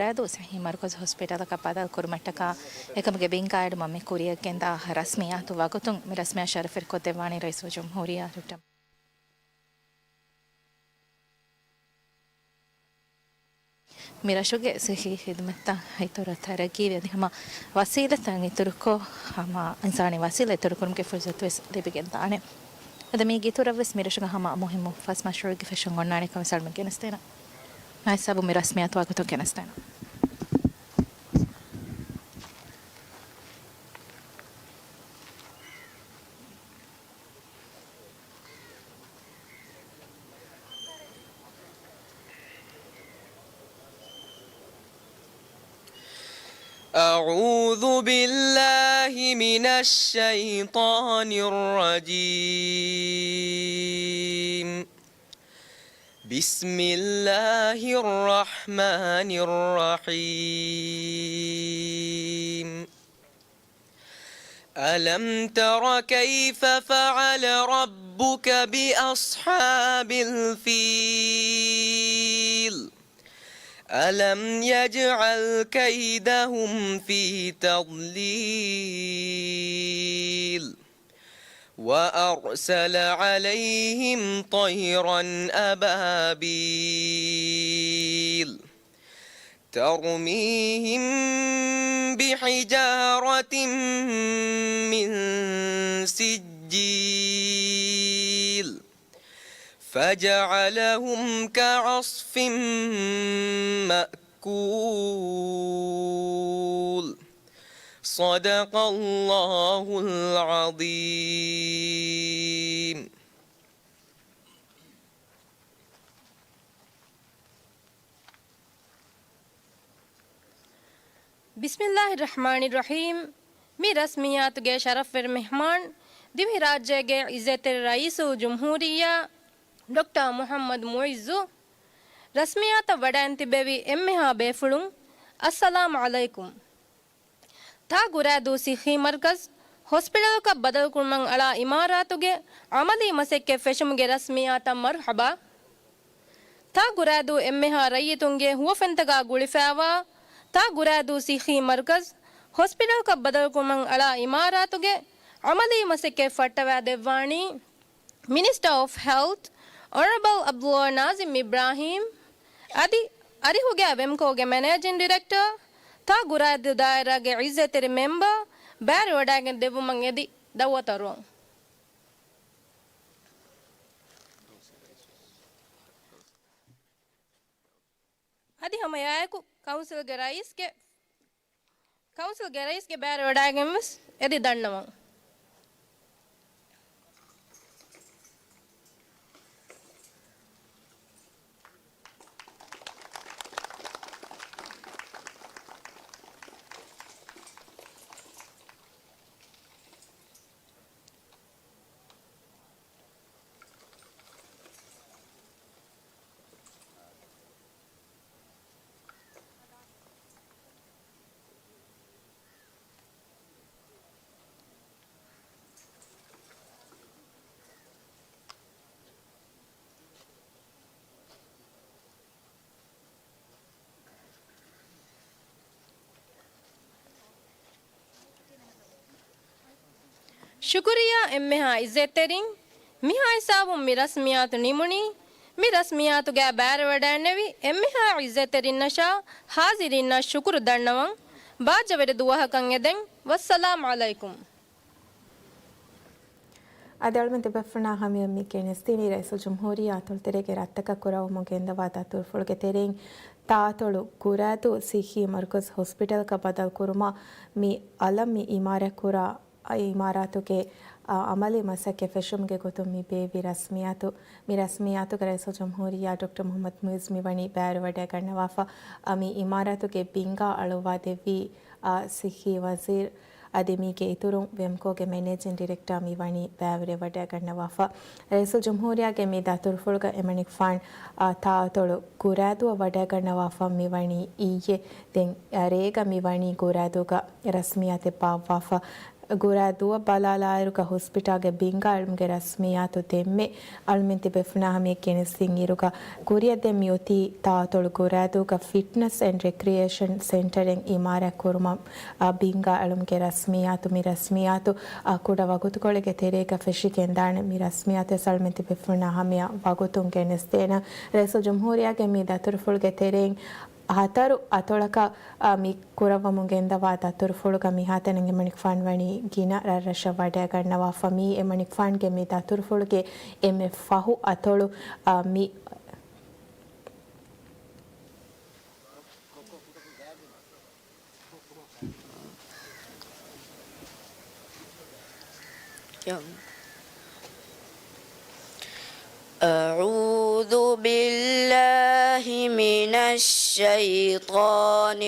رادو صحيح مركز هوسبيتال كبادل كورمتكا එකමගේ බින්කායඩ මම කුරියකෙන් දා රස්මියාතු වගතුන් රස්මියා ශරෆර් කොදෙවානි රයිස් ජම්හූරියා රුටම් මිරෂුගේ සහි خدمتا هيتور ترقي يعني هم وسيلة يتركو هم إنساني وسيلة يتركون كيف فرصة لبيجن تاني هذا ميجي تورا بس ميرشوا هم مهم فاس مشروع كيف شغلنا كم سال من كنستنا هاي سبب مرسميات وقتو كنستنا أعوذ بالله من الشيطان الرجيم بسم الله الرحمن الرحيم ألم تر كيف فعل ربك بأصحاب الفيل ألم يجعل كيدهم في تضليل وأرسل عليهم طيرا أبابيل ترميهم بحجارة من سجيل فجعلهم كعصف مأكول صدق الله العظيم بسم الله الرحمن الرحيم می رسمیات ಗೆ ಶರಫ್ ಮೆಹಮಾನ್ ದಿವಿ ರಾಜ್ಯಗೆ ಇಜ್ಜತ್ ರئیس ಜಮಹೂರಿಯಾ ಡಾಕ್ಟರ್ ಮೊಹಮ್ಮದ್ ಮುಯಿಜ್ಜು ರಸ್ಮಿಯಾತ ವಡಂತಿ ಬೆವಿ ಎಮ್ಮೆಹಾ ಬೇಫುಳುಂ ಅಸ್ಸಲಾಮು ಅಲೈಕುಂ ತಾ ಗುರಾದು ಸಿಹಿ ಮರ್ಕಜ್ ಹಾಸ್ಪಿಟಲ್ ಕ ಬದಲ್ ಕುರ್ಮಂ ಅಳಾ ಇಮಾರಾತುಗೆ ಅಮಲಿ ಮಸೆಕ್ಕೆ ಫೆಶುಮ್ಗೆ ರಸ್ಮಿಯಾತ ಮರ್ಹಬಾ ತಾ ಗುರಾದು ಎಮ್ಮೆಹಾ ರಯ್ಯತುಂಗೆ ಹುವಫೆಂತಗ ಗುಳಿಫಾವಾ ತಾ ಗುರಾದು ಸಿಹಿ ಮರ್ಕಜ್ ಹಾಸ್ಪಿಟಲ್ ಕ ಬದಲ್ ಕುರ್ಮಂ ಅಳಾ ಇಮಾರಾತುಗೆ ಅಮಲಿ ಮಸೆಕ್ಕೆ ಫಟ್ಟವಾ ದೆವ್ವಾಣಿ minister of health Honorable Abdullah Nazim Ibrahim, Adi Huga Vemko Managing Director, Ta Gurad Daira Izzateri Member, Barry Odagan Devumangedi, Dawataro. Adi Hamayaku, Council Garaiske Barry Odagamus, Edi Dandamang. ಶುಕ್ರಿಯಾ ಎಮ್ಮೆಹಾ ಇಜ್ಜೆತೆರಿನ್ ಮಿಹಾ ಹಿಸಾಬು ಮಿರಸ್ಮಿಯಾತು ನಿಮುನಿ ಮಿರಸ್ಮಿಯಾತುಗೆ ಬ್ಯಾರವಡಾನೆವಿ ಎಮ್ಮೆಹಾ ಇಜ್ಜೆತೆರಿನ್ ನಶಾ ಹಾಜಿರಿನ್ನ ಶುಕ್ರು ದಣ್ಣವಂ ಬಾಜವೆರೆ ದುವಹಕಂ ಎದೆನ್ ವಸ್ಸಲಾಮು ಅಲೈಕುಂ ಅದಳಮಂತೆ ಬಫ್ರನಾ ಹಮಿಯಮ್ಮಿ ಕೆನೆಸ್ತಿನಿ ರೈಸುಲ್ ಜಮ್ಹೂರಿಯಾ ತೊಳ್ತೆರೆಗೆ ರತ್ತಕ ಕುರವು ಮುಗೆಂದವಾದ ತುರ್ಫುಳ್ಗೆ ತೆರೆಂಗ್ ತಾತೊಳು ಕುರಾತು ಸಿಹಿ ಮರ್ಕಜ್ ಹಾಸ್ಪಿಟಲ್ ಕ ಬದಲ್ ಕುರುಮಾ ಮಿ ಅಲಂ ಮಿ ಇಮಾರ ಕುರಾ ಇಮಾರಾತುಗೆ ಅಮಲಿ ಮಸಕ್ಕೆ ಫೆಶುಮ್ಗೆ ಗೊತ್ತು ಮಿ ಬೇವಿ ರಸ್ಮಿಯಾತು ರೈಸುಲ್ ಜಮ್ಹೂರಿಯಾ ಡಾಕ್ಟರ್ ಮೊಹಮ್ಮದ್ ಮುಯಿಜ್ ಮಿವಣಿ ಬ್ಯಾರು ವಡೆ ಗಣ್ಣವಾಫ ಮಿ ಇಮಾರಾತುಗೆ ಬಿಂಗಾ ಅಳುವಾ ದೇವಿ ಸಿಹಿ ವಜೀರ್ ಅದಿಮಿಗೆ ಇತುರು ವೆಮ್ಕೋಗೆ ಮ್ಯಾನೇಜಿಂಗ್ ಡೈರೆಕ್ಟರ್ ಮಿವಣಿ ಬ್ಯಾವರೆ ವಡೆ ಗಣ್ಣವಾಫ ರೈಸುಲ್ ಜಮ್ಹೂರಿಯಾಗೆ ಮಿ ದಾತುರ್ಫುಳ್ಗ ಎಮಣಿಕ್ ಫಾಂಡ್ ತಾತೊಳು ಕುರಾದು ವಡೆ ಗಣ್ಣವಾಫ ಮಿವಣಿ ಈಯೆ ದೆನ್ ರೇಗ ಮಿವಣಿ ಕುರಾದುಗ ರಸ್ಮಿಯಾತೆ ಪಾವಾಫ ಗುರಾದುವ ಬಲಾಲಾಯರುಗ ಹಾಸ್ಪಿಟಲ್ಗೆ ಬಿಂಗ ಅಳ್ಮ್ಗೆ ರಸ್ಮಿಯಾತು ದೆಮ್ಮೆ ಅಳ್ಮಿಂತಿ ಬೆಫ್ನಾ ಹಮಿ ಕೆನಿಸ್ತಿಂಗ್ ಇರುಗ ಕುರಿಯದೆ ಮ್ಯೂತಿ ತಾತೊಳು ಗುರಾದುಗ ಫಿಟ್ನೆಸ್ ಅಂಡ್ ರೆಕ್ರಿಯೇಷನ್ ಸೆಂಟರಿಂಗ್ ಇಮಾರ ಕುರುಮ ಬಿಂಗ ಅಳ್ಮ್ಗೆ ರಸ್ಮಿಯಾತು ಮಿ ರಸ್ಮಿಯಾತು ಕೂಡ ವಗುತುಗಳಿಗೆ ತೆರೆಗ ಫೆಶಿಗೆ ಎಂದಾಣೆ ಮಿ ರಸ್ಮಿಯಾತು ಸಳ್ಮಿಂತಿ ಬೆಫ್ನಾ ಹಮಿಯ ವಗುತುಂ ಕೆನಿಸ್ತೇನ ರೇಸು ಜುಮ್ಹೂರಿಯಾಗೆ ಮಿ ದತುರ್ಫುಳ್ಗೆ ತೆರೆಂಗ್ ಹತಾರು ಅತೊಳಕ ಮಿ ಕುರವಮುಗೆಂದವಾ ದತುರ್ಫುಳುಗ ಮಿ ಹಾತನಂಗೆ ಮಣಿಕ್ ಫಾನ್ ವಣಿ ಗಿನ ರಶ ವಡ್ಯ ಗಣ್ಣವಾ ಫಮಿ ಎ ಮಣಿಕ್ ಫಾನ್ಗೆ ಮಿ ದತುರ್ಫುಳುಗೆ ಎಮ್ಮೆ ಫಹು ಅತೊಳು ಮಿ أعوذ بالله من الشيطان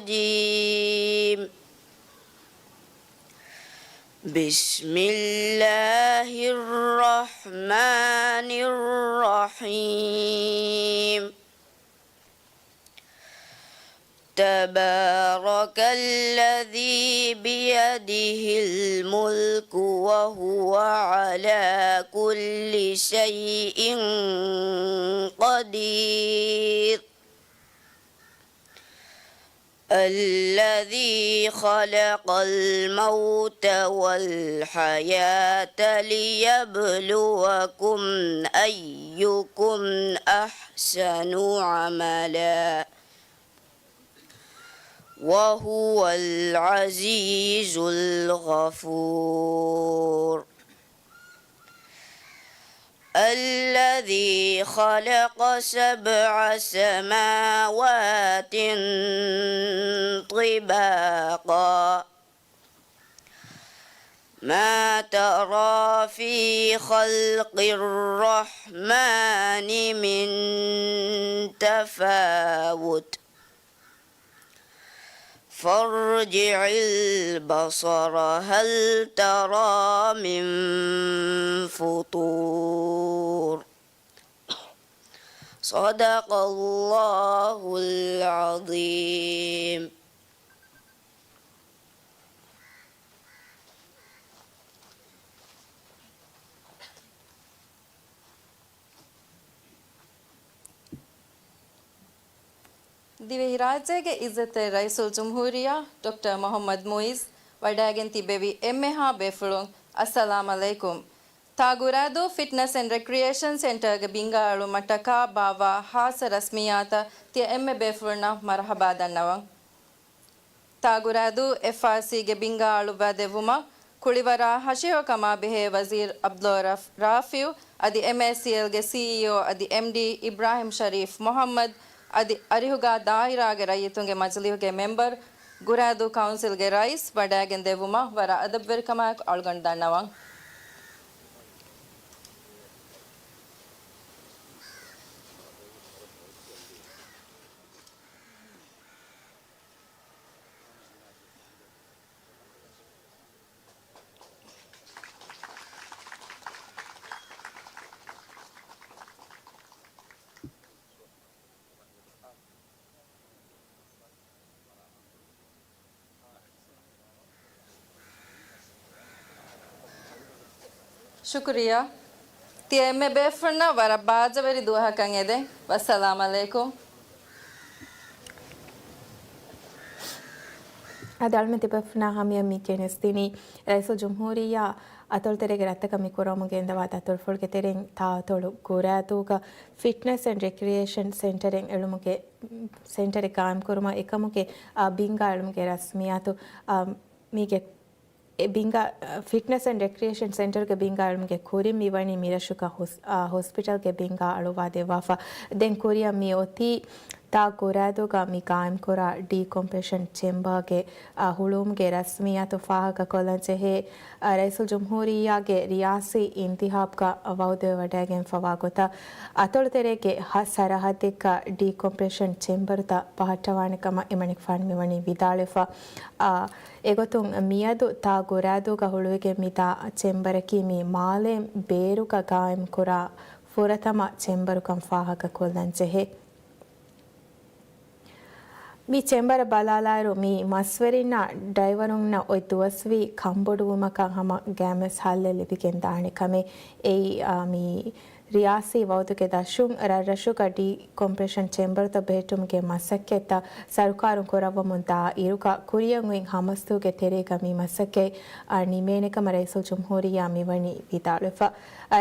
الرجيم بسم الله الرحمن الرحيم تبارك الذي بيده الملك وهو على كل شيء قدير الذي خلق الموت والحياة ليبلوكم أيكم أحسن عملاً وهو العزيز الغفور الذي خلق 7 سماوات طباقا ما ترى في خلق الرحمن من تفاوت فارجع البصر هل ترى من فطور صدق الله العظيم දිවෙහි රාජ්‍යයේ ඉස්සතේ රයිසුල් ජුම්හූරියා ඩොක්ටර් මොහම්මද් මොයිස් වඩාගෙන තිබෙවි එම්මෙහා බෙෆුලුන් අස්සලාමු අලයිකුම් ತಾಗುರಾದು ಫಿಟ್ನೆಸ್ ಅಂಡ್ ರೆಕ್ರಿಯೇಷನ್ ಸೆಂಟರ್ಗೆ ಬಿಂಗಾಳು ಮಟಕ ಬಾವಾ ಹಾಸ ರಸ್ಮಿಯಾತ ತಿಯ ಎಮ್ಮೆ ಬೇಫುರ್ನ ಮರಹಬಾ ದನ್ನವಂ ತಾಗುರಾದು ಎಫ್ಆರ್ಸಿಗೆ ಬಿಂಗಾಳು ಬದೆವುಮ ಕುಳಿವರ ಹಶಿಯೋ ಕಮಾ ಬೆಹೆ ವಜೀರ್ ಅಬ್ದುಲ್ ರಾಫಿಯು ಅದಿ ಎಂಎಸ್ಸಿಎಲ್ಗೆ ಸಿಇಒ ಅದಿ ಎಂಡಿ ಇಬ್ರಾಹಿಂ ಶರೀಫ್ ಮೊಹಮ್ಮದ್ ಅದಿ ಅರಿಹುಗಾ ದಾಯಿರಾಗೆ ರೈತುಂಗೆ ಮಜಲಿಹುಗೆ ಮೆಂಬರ್ ಗುರಾದು ಕೌನ್ಸಿಲ್ಗೆ ರೈಸ್ ವಡಾಗೆನ್ ದೆವುಮ ವರ ಅದಬ್ವೆರ್ ಕಮಾಕ್ ಅಳ್ಗೊಂಡ್ ದನ್ನವಂ ಶುಕ್ರಿಯಾ ತಿಯಮ್ಮೆ ಬೇಫರ್ನ ವರ ಬಾಜವರಿ ದುಹಕಂ ಎದೆ ವಸ್ಸಲಾಮ್ ಅಲೈಕುಂ ಅದಲ್ಮೆತಿ ಬೆಫ್ನಾ ಹಮಿಯ ಮಿ ಕೆನೆಸ್ತಿನಿ ರೈಸು ಜುಮ್ಹೂರಿಯಾ ಅತೊಳ್ ತೆರೆಗೆ ರತ್ತಕ ಮಿ ಕೊರಮುಗೆಂದವಾದ ಅತೊಳ್ ಫುಳ್ಗೆ ತೆರೆಂಗ್ ತಾತೊಳು ಗುರಾತೂಗ ಫಿಟ್ನೆಸ್ ಅಂಡ್ ರೆಕ್ರಿಯೇಷನ್ ಸೆಂಟರಿಂಗ್ ಎಳುಮುಗೆ ಸೆಂಟರಿ ಕಾಯಂ ಕುರುಮ ಎಕಮುಗೆ ಬಿಂಗ ಎಳುಮುಗೆ ರಸ್ಮಿಯಾತು ಮೀಗೆ ಬಿಂಗಾ ಫಿಟ್ನೆಸ್ ಅಂಡ್ ರೆಕ್ರಿಯೇಷನ್ ಸೆಂಟರ್ಗೆ ಬಿಂಗಾ ಅಳುಮ್ಗೆ ಕೋರಿ ಮಿವಣಿ ಮಿರಶುಕ ಹಾಸ್ಪಿಟಲ್ಗೆ ಬಿಂಗಾ ಅಳುವಾದೆ ವಾಫಾ ದೆನ್ ಕೋರಿಯ ಮಿ ಒತಿ ತಾ ಕೊರಾದುಗ ಮಿ ಕಾಯಂ ಕೊರ ಡಿಕಾಂಪ್ರೆಷನ್ ಚೆಂಬಾಗೆ ಹುಳುಮ್ಗೆ ರಸ್ಮಿಯಾತು ಫಾಹಕ ಕೊಲಂಚೆ ಹೇ ರೈಸುಲ್ ಜುಮ್ಹೂರಿಯಾಗೆ ರಿಯಾಸಿ ಇಂತಿಹಾಬ್ಗ ವೌದೆ ವಡಾಗೆನ್ ಫವಾಗೊತ ಅತೊಳು ತೆರೆಗೆ ಸರಹದ್ದಿಕ ಡಿಕಾಂಪ್ರೆಷನ್ ಚೆಂಬರ್ದ ಪಹಟ್ಟವಾಣಿಕಮ ಎಮಣಿಕ್ ಫಾನ್ ಮಿವಣಿ ವಿದಾಳೆಫಾ ಎಗೊತುಂ ಮಿಯದು ತಾ ಗೊರಾದುಗ ಹುಳುವಿಗೆ ಮಿದ ಚೆಂಬರಕಿ ಮಿ ಮಾಲೆ ಬೇರುಗ ಗಾಯಂ ಕೊರ ಫುರತಮ ಚೆಂಬರುಕಂ ಫಾಹಕ ಕೊಲ್ಲಂಚೆ ಹೇ mi chembara balalaru mi maswerina driverunna oi tuasvi kamboduwumaka hama games halle lipiken daane kame ei mi Reasi ವೌದುಗೆ ದಶುಂ ರಶುಗ ಡಿ ಕಂಪ್ರೆಷನ್ ಚೇಂಬರ್ ತ ಬೇಟುಮ್ಗೆ ಮಸಕ್ಕೆತ ಸರ್ಕಾರು ಕೊರವ ಮುಂತ ಇರುಕ ಕುರಿಯಂಗುಯಿಂ ಹಮಸ್ತುಗೆ ತೆರೆಗ ಮಿ ಮಸಕ್ಕೆ ನಿಮೇನೆಕ ರೈಸು ಜುಮ್ಹೂರಿಯಾ ಮಿವಣಿ ವಿದಾಳುಫ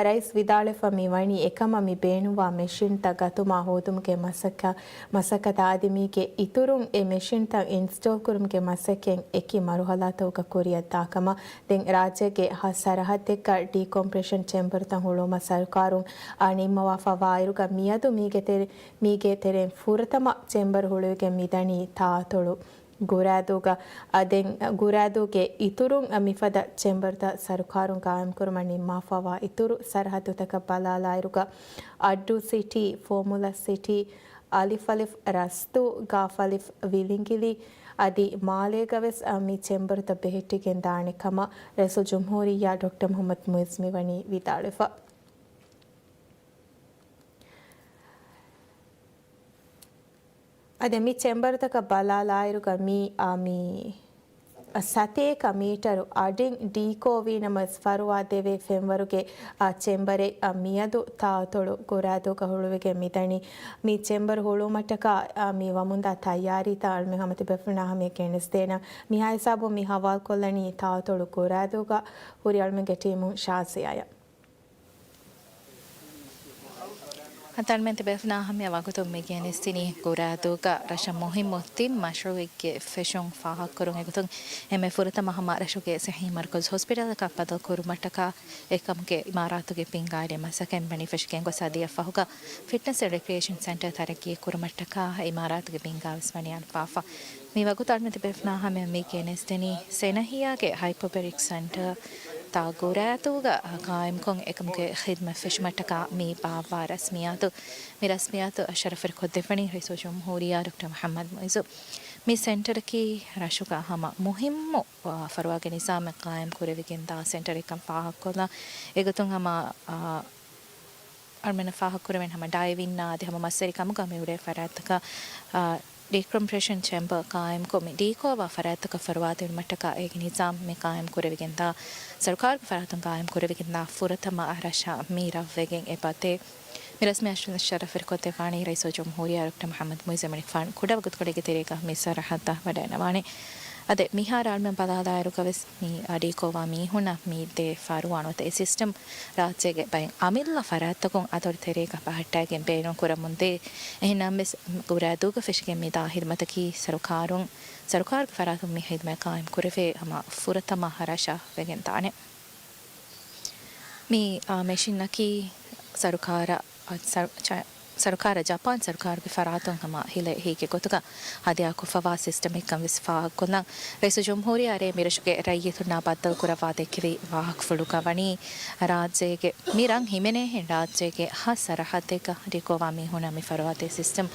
ರೈಸ್ ವಿದಾಳುಫ ಮಿವಣಿ ಏಕಮ ಮಿ ಬೇಣುವ ಮೆಷಿನ್ ತ ಗತುಮಾ ಹೋದುಮ್ಗೆ ಮಸಕತ ಆದಿಮಿಗೆ ಇತುರುಂ ಎ ಮೆಷಿನ್ ತ ಇನ್ಸ್ಟಾಲ್ ಕುರುಮ್ಗೆ ಮಸಕ್ಕೆಂ ಎಕಿ ಮರುಹಲಾತೌಕ ಕುರಿಯತ್ತಾಕಮ ದೆಂ ರಾಜ್ಯಗೆ ಸರಹದ್ದೆಕ್ಕ ಡಿ ಕಂಪ್ರೆಷನ್ ಚೇಂಬರ್ ತ ಹುಳುಮ ಸರ್ಕಾರು ನಿಮ್ಮ ವಾಫವಾಯಿರುಗ ಮಿಯದು ಮೀಗೆ ತೆರೆ ಫುರತಮ ಚೇಂಬರ್ ಹುಳುವಿಗೆ ಮಿದಣಿ ತಾತೊಳು ಗುರಾದುಗ ಅದೆಂ ಗುರಾದುಗೆ ಇತುರು ಮಿಫದ ಚೇಂಬರ್ದ ಸರ್ಕಾರು ಕಾಯಂ ಕುರುಮ ನಿಮ್ಮ ಫವಾ ಇತುರು ಸರಹದ್ದು ತಕ ಬಲಾಲಾಯಿರುಗ ಅಡ್ಡು ಸಿಟಿ ಫಾರ್ಮುಲಾ ಸಿಟಿ ಅಲಿಫ್ ಅಲಿಫ್ ರಸ್ತು ಗಾಫಲಿಫ್ ವಿಲಿಂಗಿಲಿ ಅದಿ ಮಾಲೇಗವೆಸ್ ಮಿ ಚೇಂಬರ್ದ ಬೆಹೆಟ್ಟಿಗೆನ್ ದಾಣೆ ಕಮ ರೆಸು ಜುಮ್ಹೂರಿಯಾ ಡಾಕ್ಟರ್ ಮೊಹಮ್ಮದ್ ಮುಯಿಜ್ ಮಿವಣಿ ವಿದಾಳಿಫ ಅದೇ ಮಿ ಚೆಂಬರ್ತಕ ಬಲಾಲಾಯಿರುಗ ಮಿ ಸತೇಕ ಮೀಟರು ಅಡಿಂ ಡಿಕೋವಿ ನಮ್ಮ ಫರುವಾದೇವೆ ಫೆಂವರುಗೆ ಆ ಚೆಂಬರೆ ಮಿಯದು ತಾತೊಳು ಗುರಾದುಗ ಹುಳುವಿಗೆ ಮಿದಣಿ ಮಿ ಚೆಂಬರ್ ಹುಳು ಮಟ್ಟಕ ಮಿ ವಮುಂದ ತಯಾರಿ ತಾಳ್ಮೆ ಹಮತಿ ಬೆಫುಣ ಹಮೆ ಕೆಣಿಸ್ತೇನ ಮಿ ಹೈಸಾಬು ಮಿ ಹವಾಲ್ ಕೊಲ್ಲಣಿ ತಾತೊಳು ಗುರಾದುಗ ಹುರಿ ಅಳ್ಮೆಗೆ ಟೀಮು ಶಾಸಿಯಾಯ Attualmente befna hamia wagutu megenistini guraduga rasha muhimmutti mashruike fashion faha kurun egutun eme furata mahama rashuge sahi markaz hospital ka padal kurumataka ekamge imaratuge pingaide masaken beneficiken go sadia fahuga fitness and recreation center taraki kurumataka imaratuge pingavis manian fafa mi wagutu attualmente befna hamia megenistini senahiyage hyperbaric center तागुरातुगा कायम कोंग एकमके खिदमत फिशमटका मी बाबा रस्मियातु मी रस्मियातु अशरफर खुद्दफनी रईसु जमहूरिया डॉक्टर मोहम्मद मुइज़ मी सेंटर की रशुका हमा मुहिम्मु फरवागे निज़ाम कायम कुरेविगिंदा सेंटर एकम फाहकोला एगतुं हमा अर्मन फाहकुरेवन हमा डाइविंग ना दे हमा मसरी कमुगा मी उड़े फरातका decompression chamber कायम को में डीको व फरात का फरवात मटका एक निज़ाम में कायम करे विगिंदा सरकार फरातन कायम करे विगिंदा फुरत महाराशा मीरा वेगिंग ए बाते मिरस में अशुन शरफ फिरकोते वाणी रईसो जमहूरिया डॉक्टर मोहम्मद मुइज़ मलिक फान खुदा वक्त कोड़े के तेरे का मिसर रहता वडे नवाने अदे मिहाराल में बलादायरु कविस मी डीको वा मी हुना मी दे फारुआनो ते सिस्टम राज्य के बाय अमिल्ला फरात को अदर तेरे का पहट्टा के बेनो कुरा मुंदे एहना मिस गुरादू का फिश के मी दा हिदमत की सरकार फरात मी हिदमत कायम कुरवे हमा फुरत महाराशा वेगंताने मी मेशिन की सरकार जापान सरकार के फरातों हमा हिले ही के कोतका हदिया को फवा सिस्टम एकम विस्फा कोना रईसु जमहूरिया रे मिरशुगे रई तुना बादल कुरवा देखि वाहक फुलुका वणी राज्य के मिरंग हिमेने राज्य के हा सरहते का रिकोवा मी होना मी फरवाते सिस्टम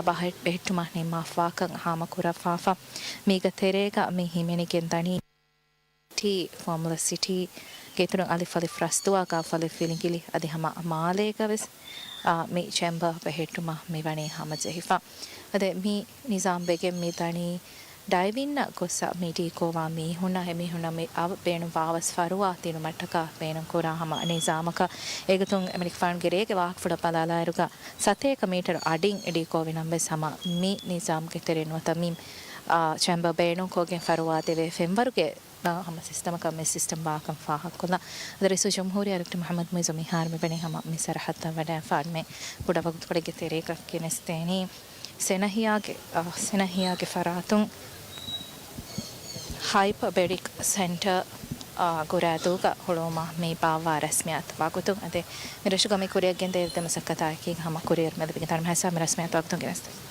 बाहर बेटुमा ने माफाक हामा कुरफाफा मी गतेरे का मी हिमेने केंदानी टी फॉर्मूला सिटी केतुन अलिफ अलिफ रस्तुआ का फलिफ फिलिंगिली अदे हमा माले का विस मी चैम्बर बेहेटुमा मी वणे हम जहिफा अदे मी निज़ाम बेगे मी तनी डाइविंग ना कोसा मी डी को वा मी हुना मी अब बेनु वावस फरुआ तीनु मटका बेनु कोरा हम निज़ाम का एगतुं अमेरिक फान गिरे के वाक फुड़ पलाला रुगा सते का मीटर अडिंग डी को विनंबे समा मी निज़ाम के तेरेनु तमीम चैम्बर बेनु को के फरुआ देवे फेंबर के हम सिस्टम का में सिस्टम बाकम फाहक कोला दरसु जमहूरिया डॉक्टर मोहम्मद मुइज़ मिहार में बने हम मिसर हत्ता वडा फार में बुढ़ा वक्त पड़े के तेरे के नस्तेनी सेनहिया के फरातुं हाइपरबेरिक सेंटर गुरादुगा हुळोमा मे बावा रस्मियात वागुतु अदे मिरशुगा मे कुरियर गेंदे इरते मसक्कता की हम कुरियर में बिगतार में ऐसा रस्मियात वागुतु के नस्ते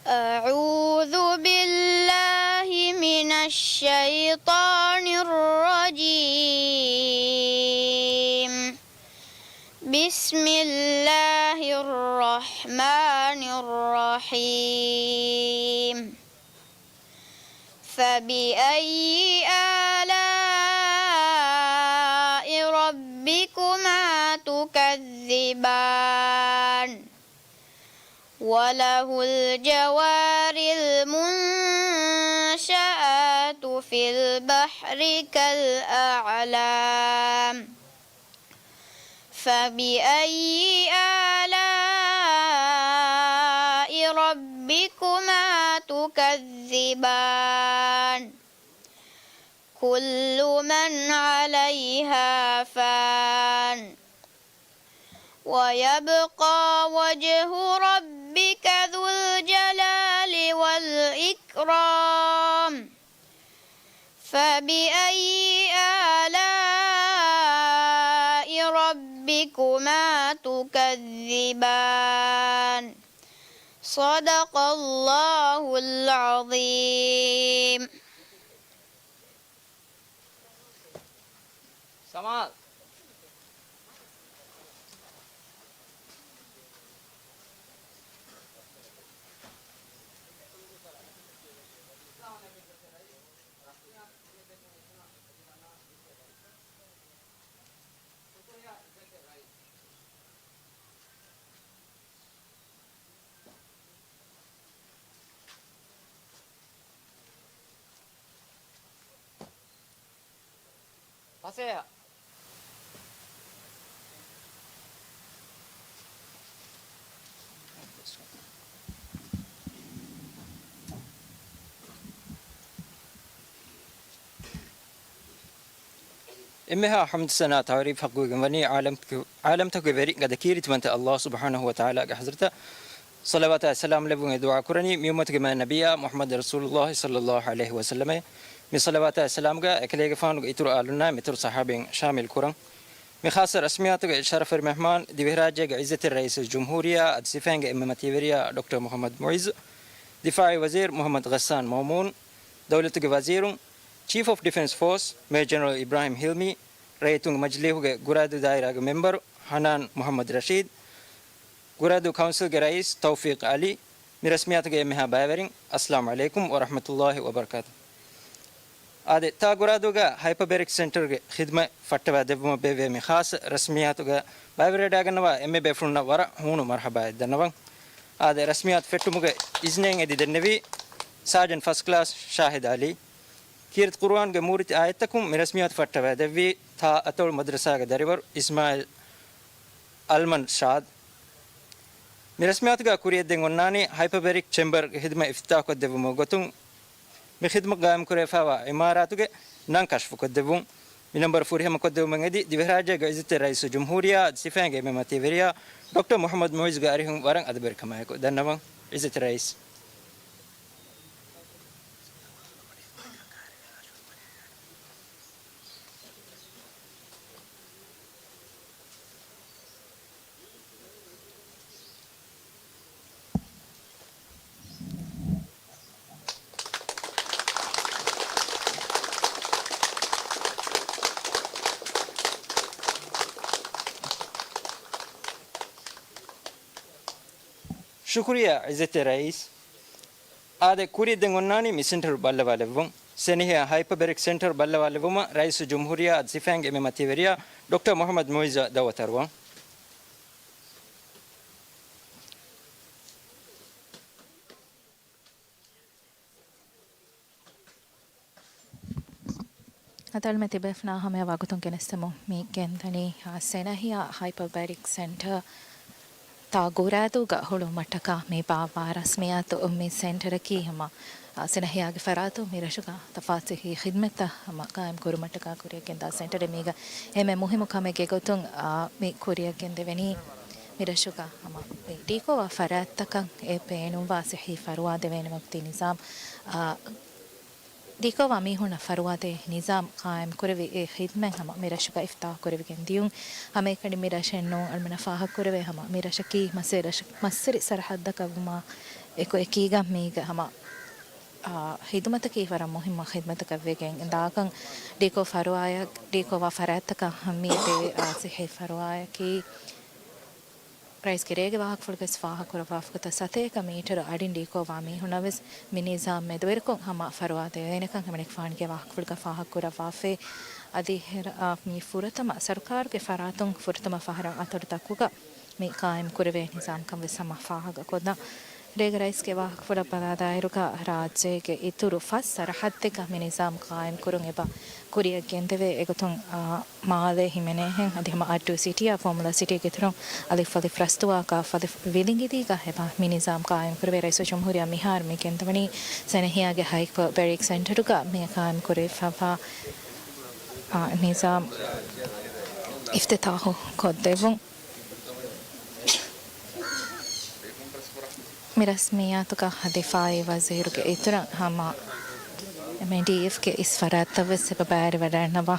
أعوذ بالله من الشيطان الرجيم بسم الله الرحمن الرحيم فبأي آلاء ربكما تكذبان وله الجوار المنشآت في البحر كالأعلام فبأي آلاء ربكما تكذبان كل من عليها فان ويبقى وجه ربك ذو الجلال والإكرام فبأي آلاء ربكما تكذبان صدق الله العظيم. سمال pasea. إمها حمد سنة تعريف حقوق غني عالم تكبري قد كيرت من الله سبحانه وتعالى حضرته صلوات السلام لبون دعاء كرني ميومت كما النبي محمد رسول الله صلى الله عليه وسلم من صلوات السلام جا أكلي فان إتر آلنا متر صحابين شامل كرن مخاص رسميات شرف المهمان دبهراج عزة الرئيس الجمهورية السفنج إمامتيفريا دكتور محمد معيز دفاع وزير محمد غسان مومون دولة وزير Chief of Defense Force Major General Ibrahim Hilmi Raitung Majlihuge Guradu Daira member Hanan Muhammad Rashid Guradu Council ge Rais Tawfiq Ali mirasmiyat ge meha bayverin Assalamu alaikum wa rahmatullahi wa barakatuh Ade ta Guradu ga Hyperbaric Center ge khidma fattava devuma beve me khas rasmiyat ge bayvere daganwa emme befrunna wara hunu marhaba danawang Ade rasmiyat fettumuge izneng edi dennevi Sergeant First Class Shahid Ali كيرت قرآن جمهورية آياتكم مرسميات فتوى دبي تا أتول مدرسة دريبر إسماعيل ألمان شاد مرسميات جا كورية دعوناني هايبربريك تشامبر خدمة افتتاح كدبوا موجودون بخدمة قائم كريفا وإمارات جا نانكشف كدبوا من نمبر فوريه مكدبوا من عدي دبهراجة جائزة رئيس الجمهورية سفين جمع ماتيفريا دكتور محمد معيز جاريهم وارن أدبر كما يكو دنما عزة الرئيس شكرا عزة الرئيس هذا كوري دعوناني مسنتر بالوالفون سنيه هايبربريك سنتر بالوالفوما رئيس الجمهورية زفانج إمامتيفريا دكتور محمد معيز دعوتروان هذا المتبفنا هم يواجهون كنستمو ميكن ثاني السنة هي هايبرباريك سنتر تاغورادو غهولو متكا مي بابا رسميات أمي سنتر كي هما سنة هي فراتو ميرشكا تفاصيل خدمته هما قائم كورو متكا كوريا كندا سنتر ميغا هم مهم كم جيغوتون مي كوريا كندا بني ميرشكا هما ديكو فراتكا بينو واسحي فروا دبين مكتي نظام ديكو وامي هنا فروات نظام قائم كوري خدمة هما ميرشكا إفتاح كوري كنديون هما كني ميرشنو المنافع كوري هما ميرشكي مسير سرحد دكما إكو إكيغا ميغا هما خدمتك فرا مهمة خدمتك فيجين داكن ديكو فروايا ديكو وفراتك همي دي صحي فروايا كي ರೈಸ್ ಗೆರೆಗೆ ವಾಹಕ ಫುಲ್ಗಸ್ ವಾಹಕ ಕುರ ವಾಫಕತ ಸತೇಕ ಮೀಟರ್ ಅಡಿಂಡಿ ಕೋ ವಾಮಿ ಹುನವಸ್ ಮಿನಿಜಾಮ್ ಮೆದುವೆರಕೊ ಹಮ ಫರ್ವಾದೆ ಏನಕ ಹಮನೆಕ್ ಫಾನ್ಗೆ ವಾಹಕ ಫುಲ್ಗ ವಾಹಕ ಕುರ ವಾಫೆ ಅದಿ ಮಿ ಫುರತಮ ಸರ್ಕಾರಗೆ ಫರಾತುಂ ಫುರತಮ ಫಹರ ಅತಡ ತಕ್ಕುಗ ಮಿ ಕಾಯಂ ಕುರವೆ ನಿಜಾಮ್ ಕಂ ವಿಸಮ ಫಾಹಗ ಕೊದ ರೇಗ ರೈಸ್ಗೆ ವಾಹಕ ಫುಲ ಪದಾದಾಯರುಗ ರಾಜ್ಯಗೆ ಇತುರು ಫಸ್ ಸರಹದ್ದೆಗ ಮಿ ನಿಜಾಮ್ ಕಾಯಂ ಕುರುಂ ಎಬ ಕುರಿಯ ಗೆಂದೆವೆ ಎಗತುಂ ಮಾಲೆ ಹಿಮೆನೆ ಹೆಂ ಅದಿ ಹಮ ಅಟ್ಟು ಸಿಟಿಯ ಫಾರ್ಮುಲಾ ಸಿಟಿ ಗೆತುರು ಅಲಿ ಫಲಿ ಫ್ರಸ್ತುವಾ ಕಾ ಫಲಿ ವಿಲಿಂಗಿದಿ ಗ ಹೆಬ ಮಿ ನಿಜಾಮ್ ಕಾಯಂ ಕುರವೆ ರೈಸ್ ಜಮಹೂರಿಯ ಮಿಹಾರ್ ಮಿ ಗೆಂದವನಿ ಸೆನಹಿಯಾಗೆ ಹೈಕ್ ಬೆರಿಕ್ ಸೆಂಟರುಗ ಮಿ ಕಾಯಂ ಕುರೆ ಫಫಾ ನಿಜಾಮ್ ಇಫ್ತಿತಾಹು ಕೊದ್ದೆವುಂ मिरस्मियात का दिफाई वज़ीर के इतना हम MDF के इस फरातव से बाहर वड़नवा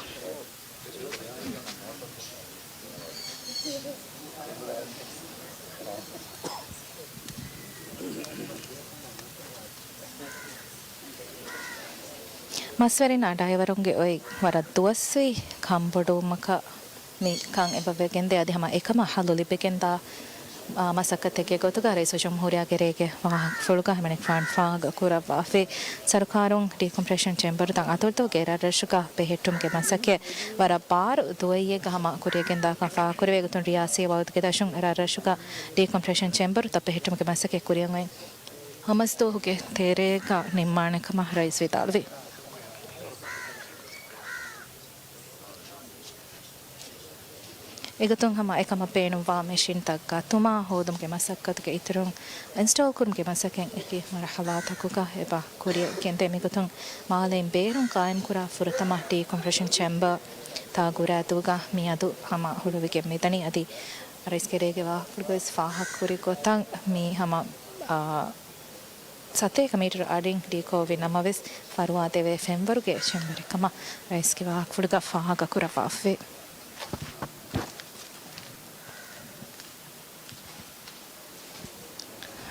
मस्वरी ना ड्राइवरोंगे ओए वरदुवस्वी कंबडो मका मी कांग एबवेगेंदे आदि हम एकमा हालुली बेगेंदा ಮಸಕತೆಗೆ ಗೊತ್ತುಗ ರೈಸ್ ಜಮಹೂರಿಯಾಗೆರೆಗೆ ಫುಳುಗ ಹಮನೆಕ್ ಫಾನ್ ಫಾಗ ಕುರವ ಫೆ ಸರ್ಕಾರಂ ಡಿಕಂಪ್ರೆಷನ್ ಚೇಂಬರ್ ತ ಅತೊಲ್ತೋ ಗೆರ ರಶಕ ಬೆಹೆಟ್ಟುಂಗೆ ಮಸಕೆ ವರ ಬಾರ್ ದುವಯ್ಯೆ ಗಮ ಕುರಿಯಗೆಂದ ಕಫಾ ಕುರವೆಗ ತುನ್ ರಿಯಾಸಿ ವೌದ್ಗೆ ದಶುಂ ರ ರಶಕ ಡಿಕಂಪ್ರೆಷನ್ ಚೇಂಬರ್ ತ ಬೆಹೆಟ್ಟುಂಗೆ ಮಸಕೆ ಕುರಿಯಂಗೆ ಹಮಸ್ತೋ ಹುಗೆ ತೇರೆಗ ನಿಮ್ಮಾಣಕ ಮ ರೈಸ್ ವಿತಾಲ್ವಿ एगतुं हम एकम पेणु वा मशीन तक तुमा होदम के मसक्कत के इतरुं इंस्टॉल कुरम के मसकें एकी मरहला तकुका एबा कुरिय केंते मिगतुं मालें बेरुं कायम कुरा फुरतमा डिकंप्रेशन चेंबर ता गुरा दुगा मियादु हम हुलुविके मिदनी अदि रइस केरेगे वा फुलगस फाहक कुरि गोतां मी हम सतेक मीटर अडिंग डिको विनमविस फरुआ देवे फेंबरुगे चेंबर कमा रइस के वा फुलगा फाहक कुरा वाफे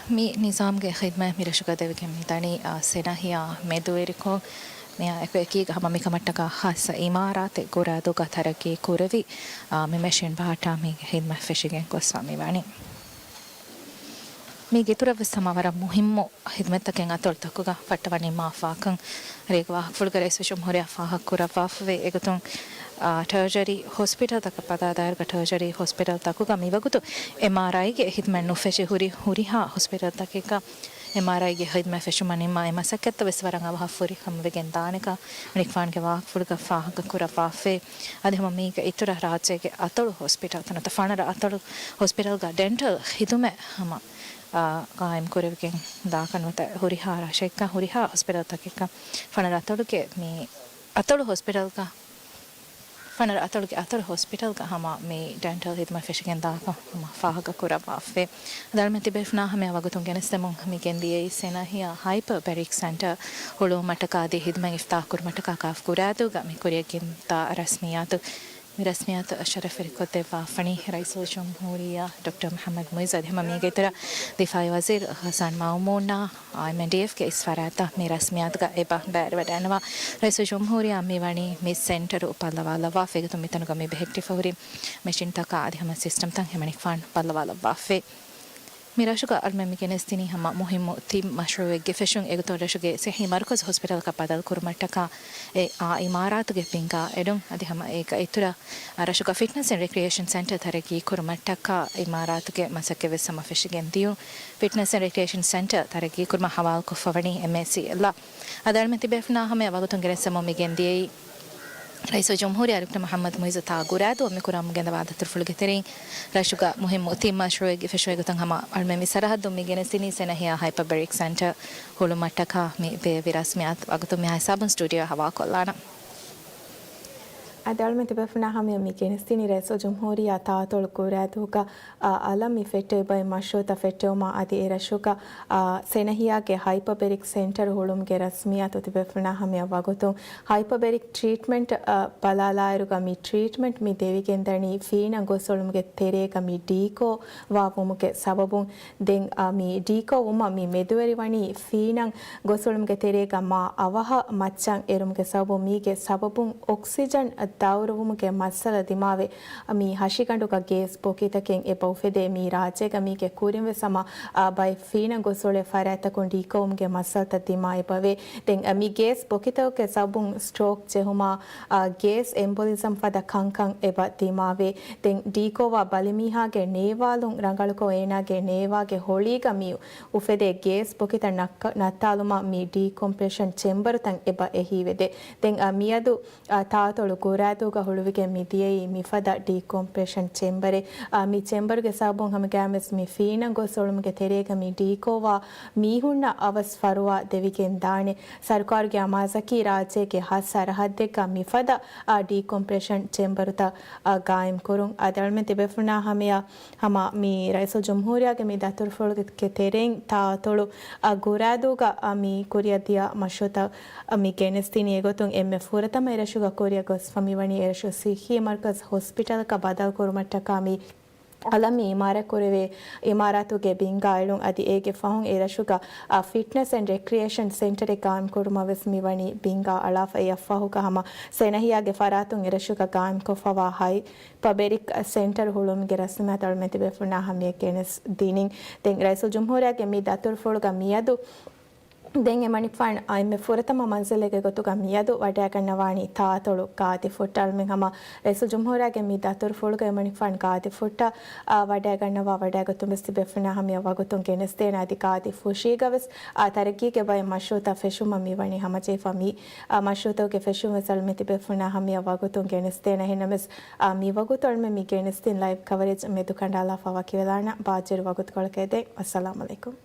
मी निज़ाम के खिदमत मेरे शुगर देव के मितानी सेनाहिया मेदुएरिको मैं एक हम मी कमट्टा का खास इमारत गोरादो का तरक्की कुरवी मी मशीन बाटा मी खिदमत फिशिंग को स्वामी वाणी मी गितुर विस्तमावर मुहिम्मो खिदमत के अंतोल तकुगा पट्टवानी माफाकं रेगवा फुलगरे स्विशम होरिया फाहक कुरवाफवे एगतुं ಟರ್ಜರಿ ಹಾಸ್ಪಿಟಲ್ ತಕ ಪದಾದಾಯರ್ಗ ಟರ್ಜರಿ ಹಾಸ್ಪಿಟಲ್ ತಕುಗ ಮಿವಗುತು MRI ಗೆ ಹಿದ್ಮನ್ ನುಫೆಶಿ ಹುರಿಹಾ ಹಾಸ್ಪಿಟಲ್ ತಕಕ MRI ಗೆ ಹಿದ್ಮ ಫೆಶು ಮನಿಮ ಎಮಸಕೆತ್ತ ವಿಸ್ವರಂಗ ವಹ ಫುರಿ ಹಮ್ವೆಗೆನ್ ದಾನಕ ನಿಕ್ಫಾನ್ ಗೆ ವಾಹ ಫುಲ್ಗ ಫಾಹಗ ಕುರ ಫಾಫೆ ಅದೆ ಮಮ್ಮಿಗೆ ಇತರ ರಾಜ್ಯಗೆ ಅತಳು ಹಾಸ್ಪಿಟಲ್ ತನತ ಫಾಣರ ಅತಳು ಹಾಸ್ಪಿಟಲ್ ಗ ಡೆಂಟಲ್ ಹಿದುಮೆ ಹಮ ಕಾಯಂ ಕುರವಿಗೆ ದಾಕನ್ವತ ಹುರಿಹಾ ರಾಶೆಕ್ಕ ಹುರಿಹಾ ಹಾಸ್ಪಿಟಲ್ ತಕಕ ಫಾಣರ ಅತಳುಗೆ ಮಿ ಅತಳು ಹಾಸ್ಪಿಟಲ್ ಗ फनर अतल हॉस्पिटल का हम मे डेंटल हिदमा फिशिंग दाका हम फाहग कुरा बाफे दल में तिबेफना हमें अवगतों के नस्ते मुंग हमें केंदिए सेना ही हाइपर बेरिक सेंटर हुलो मटका दे हिदमा इफ्ताह कुर मटका काफ कुरा तो गा में कुरिया किंता रस्मियात रस्मियात अशरफ रिकोते वाफनी रईस जमहूरिया डॉक्टर मोहम्मद मुइज़ हम मीगे तरह दिफाई वज़ीर हसन मामूना MDF के इस फराता में रस्मियात का एबा बैर वडनवा रईस जमहूरिया मेवानी मिस सेंटर पल्लवाला वाफे तो मितन का में बेहक्टी फौरी मशीन तक आदि हम सिस्टम तक हमने फान पल्लवाला वाफे मेरा शुगर अलमे मिकेनेस्तिनी हम मुहिम थीम मशरूए गिफिशुं एगतो रशुगे सही मरकज हॉस्पिटल का पदल कुरमटका ए इमारत के पिंगा एडुं अदि हम एक इतुरा रशुगा फिटनेस एंड रिक्रिएशन सेंटर तरकी कुरमटका इमारत के मसके वे सम फिशिगेन दियो फिटनेस एंड रिक्रिएशन सेंटर तरकी कुरमा हवाल को फवनी MSc अल्लाह अदर में तिबेफना हमें अवगतुं गेन समो मिगेन दिए रईस जमहूरिया डॉक्टर मोहम्मद मुइज़ ता गुरादो में कुराम गेंदा वादा तरफुल गेतरिंग रशुगा मुहिम थीम मशरूए गिफिशुए गतंग हम अलमे मी सरहद में गेने सिनी सेनहिया हाइपरबेरिक सेंटर हुलो मटका में बे विरासमियात अगतो में हिसाबन स्टूडियो हवा कोलाना ಅದಲ್ಮೆ ತಿಬೆಫ್ನಾ ಹಮೆ ಮಿಕೆನೆಸ್ತಿನಿ ರೈಸೋ ಜಮಹೂರಿಯಾ ತಾತೊಳು ಕುರಾದುಗ ಅಲಮಿ ಫೆಟ್ಟೆ ಬೈ ಮಶೂತ ಫೆಟ್ಟೆವುಮಾ ಅದಿ ಎರಶುಗ ಸೆನಹಿಯಾಗೆ ಹೈಪರ್ಬೆರಿಕ್ ಸೆಂಟರ್ ಹುಳುಮ್ಗೆ ರಸ್ಮಿಯಾ ತಿಬೆಫ್ನಾ ಹಮೆ ಅವಗುತು ಹೈಪರ್ಬೆರಿಕ್ ಟ್ರೀಟ್ಮೆಂಟ್ ಬಲಾಲಾಯರುಗ ಮಿ ಟ್ರೀಟ್ಮೆಂಟ್ ಮಿ ದೇವಿಗೆಂದಣಿ ಫೀನ ಗೊಸೊಳುಮ್ಗೆ ತೆರೆಗ ಮಿ ಡೀಕೋ ವಾವುಮುಗೆ ಸಬಬುಂ ದೆನ್ ಮಿ ಡೀಕೋ ಉಮ ಮಿ ಮೆದುವೆರಿವಣಿ ಫೀನಂ ಗೊಸೊಳುಮ್ಗೆ ತೆರೆಗ ಮಾ ಅವಹ ಮಚ್ಚಂ ಎರುಮ್ಗೆ ಸಬಬು ಮೀಗೆ ಸಬಬುಂ ಆಕ್ಸಿಜನ್ ದಾವರವುಮುಗೆ ಮಸ್ಸಲ ದಿಮಾವೆ ಮೀ ಹಶಿಕಂಡುಗ ಗೇಸ್ ಪೋಕಿತಕೆಂ ಎ ಬೌಫೆದೆ ಮೀ ರಾಜೆಗ ಮೀಗೆ ಕೂರಿಂವೆ ಸಮ ಬೈ ಫೀನ ಗೊಸೊಳೆ ಫರಾತಕೊಂಡಿ ಕೌಮ್ಗೆ ಮಸ್ಸಲ್ತ ದಿಮಾ ಎಬವೆ ದೆನ್ ಮೀ ಗೇಸ್ ಪೋಕಿತವಕೆ ಸಬುಂ ಸ್ಟ್ರೋಕ್ ಜೆಹುಮಾ ಗೇಸ್ ಎಂಬೋಲಿಸಂ ಫದ ಕಂಕಂ ಎಬ ದಿಮಾವೆ ದೆನ್ ಡೀಕೋವಾ ಬಲಿಮೀಹಾಗೆ ನೇವಾಲುಂ ರಂಗಳಕೋ ಏನಾಗೆ ನೇವಾಗೆ ಹೊಳಿಗ ಮೀ ಉಫೆದೆ ಗೇಸ್ ಪೋಕಿತ ನತ್ತಾಲುಮ ಮೀ ಡಿಕಾಂಪ್ರೆಷನ್ ಚೆಂಬರ್ ತಂ ಎಬ ಎಹಿವೆದೆ ದೆನ್ ಮಿಯದು ತಾತೊಳು ಗುರಾದುಗ ಹುಳುವಿಗೆ ಮಿ ದಿಯೈ ಮಿಫದ ಡಿಕಾಂಪ್ರೆಷನ್ ಚೆಂಬರೆ ಮಿ ಚೆಂಬರ್ಗೆ ಸಾಬುಂ ಹಮ ಗ್ಯಾಮೆಸ್ ಮಿ ಫೀನ ಗೊಸೊಳುಮ್ಗೆ ತೆರೆಗ ಮಿ ಡಿಕೋವಾ ಮೀಹುಣ್ಣ ಅವಸ್ ಫರುವಾ ದೆವಿಗೆನ್ ದಾಣೆ ಸರ್ಕಾರ್ಗೆ ಅಮಾಜಕಿ ರಾಜ್ಯಗೆ ಹಸ್ ಸರಹದ್ದೆಗ ಮಿಫದ ಡಿಕಾಂಪ್ರೆಷನ್ ಚೆಂಬರುತ ಗಾಯಂ ಕುರುಂ ಅದಳ್ಮೆ ತಿಬೆಫುನಾ ಹಮೆಯ ಹಮ ಮಿ ರೈಸು ಜುಮ್ಹೂರಿಯಾಗೆ ಮಿ ದತುರ್ಫೊಳುಗೆ ತೆರೆಂ ತಾತೊಳು ಗುರಾದುಗ ಮಿ ಕುರಿಯದಿಯ ಮಶೋತ ಮಿ ಗೆನೆಸ್ತಿನಿ ಎಗೊತುಂ ಎಮ್ಮೆ ಫೂರತಮ ಎರಶುಗ ಕೊರಿಯ ಗೊಸ್ ಫಮಿವಣಿ ಎರಶು ಸಿಹಿ ಮರ್ಕಜ್ ಹಾಸ್ಪಿಟಲ್ ಕ ಬದಲ್ ಕೊರುಮಟ್ಟಕ ಮಿ ಅಲಮಿ ಇಮಾರ ಕೊರೆವೆ ಇಮಾರಾತುಗೆ ಬಿಂಗಾಯಳುಂ ಅದಿ ಏಗೆ ಫಹುಂ ಎರಶುಗ fitness and recreation centre A ಗಾಯಂ ಕೊರುಮವೆಸ್ ಮಿವಣಿ ಬಿಂಗಾ ಅಲಾಫ್ ಎ ಫಹುಗ ಹಮ ಸೆನಹಿಯಾಗೆ ಫರಾತುಂ ಎರಶುಗ ಗಾಯಂ ಕೊಫವಾ ಹೈ ಪಬೆರಿಕ್ ಸೆಂಟರ್ ಹುಳುಮ್ಗೆ ರಸ್ಮ ತಳ್ಮೆತಿ ಬೆಫುನಾ ಹಮಿಯ ಕೆನೆಸ್ ದಿನಿಂಗ್ ದೆನ್ ರೈಸು ಜುಮ್ಹೂರಿಯಾಗೆ ಮಿ ದತುರ್ ಫುಳುಗ ಮಿಯದು ದೆನ್ ಎಮಣಿಫಾಣ್ ಎಮ್ಮೆ ಫುರತಮ ಮಂಜಿಲೆಗೆ ಗೊತ್ತುಗ ಮಿಯದು ವಡ್ಯಾಗಣ್ಣವಾಣಿ ತಾತೊಳು ಗಾದಿ ಫುಟ್ಟ ಅಲ್ಮೆ ಹಮ ರೈಸು ಜುಮ್ಹೂರಾಗೆ ಮಿ ದತುರ್ ಫುಳುಗ ಎಮಣಿಫಾಣ್ ಗಾದಿ ಫುಟ್ಟ ವಡ್ಯಾಗಣ್ಣವ ವಡ್ಯಾಗತ್ತುಂಬಸ್ತಿ ಬೆಫುನ ಹಮಿಯ ವಗುತ್ತುಂ ಗೆನೆಸ್ತೇನ ಅದಿ ಗಾದಿ ಫುಶೀಗವೆಸ್ ತರಗಿಗೆ ಬೈ ಮಶೂತ ಫೆಶುಮ ಮಿವಣಿ ಹಮ ಜೇಫ ಮಿ ಮಶೂತಗೆ ಫೆಶುಮ ಸಲ್ಮೆತಿ ಬೆಫುನ ಹಮಿಯ ವಗುತ್ತುಂ ಗೆನೆಸ್ತೇನ ಹೆನಮೆಸ್ ಮಿ ವಗುತ್ತು ಅಲ್ಮೆ ಮಿ ಗೆನೆಸ್ತಿನ್ ಲೈವ್ ಕವರೇಜ್ ಮೆದು ಕಂಡಾಲ ಫವ ಕಿವೆಲಾಣ ಬಾಜರು ವಗುತ್ತುಕೊಳಕೆದೆ ಅಸ್ಸಲಾಮು ಅಲೈಕುಂ